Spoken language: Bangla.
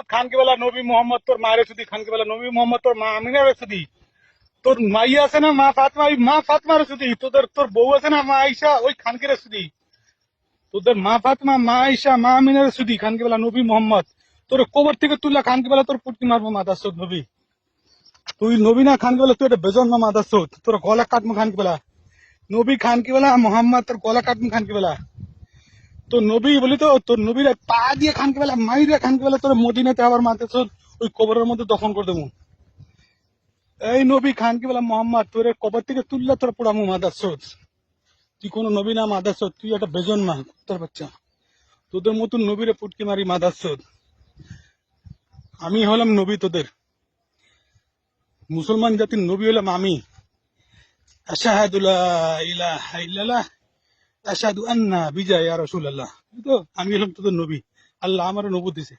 মোহাম্মদ খানকে বলা নবী মোহাম্মদ তোর মায়ের সুদি খানকে বলা নবী মোহাম্মদ তোর মা আমিনার সুদি তোর মাই আছে না মা ফাতমা ওই মা ফাতমার সুদি তোর বউ আছে না মা আইসা ওই খানকের সুদি তোদের মা ফাতমা মা আইসা মা আমিনার সুদি খানকে বলা নবী মোহাম্মদ তোর কবর থেকে তুললা খানকে বলা তোর পুটকি মারবো মাদাসদ নবী তুই নবী না খানকে বলা তুই একটা বেজন্মা মাদাসদ তোর গলা কাটমু খানকে বলা নবী খানকে বলা মোহাম্মদ তোর গলা কাটমু খানকে বলা তোর নবী বলি তো তোর নবীর পা দিয়ে খানকে বেলা মাইরে খানকে বেলা তোর মদিনাতে আবার মানতেছ ওই কবরের মধ্যে দফন করে দেবো এই নবী খানকে বেলা মোহাম্মদ তোর কবর থেকে তুললে তোর পোড়ামু মাদাস তুই কোনো নবী না মাদাস তুই একটা বেজন মা তোর বাচ্চা তোদের মতন নবীরে পুটকি মারি মাদাস আমি হলাম নবী তোদের মুসলমান জাতির নবী হলাম আমি আশহাদু লা ইলাহা ইল্লাল্লাহ আশহাদু আন্না বিজয় ইয়া রাসূলুল্লাহ তো আমি হলাম তোদের নবী আল্লাহ আমার নবুয়ত দিয়েছে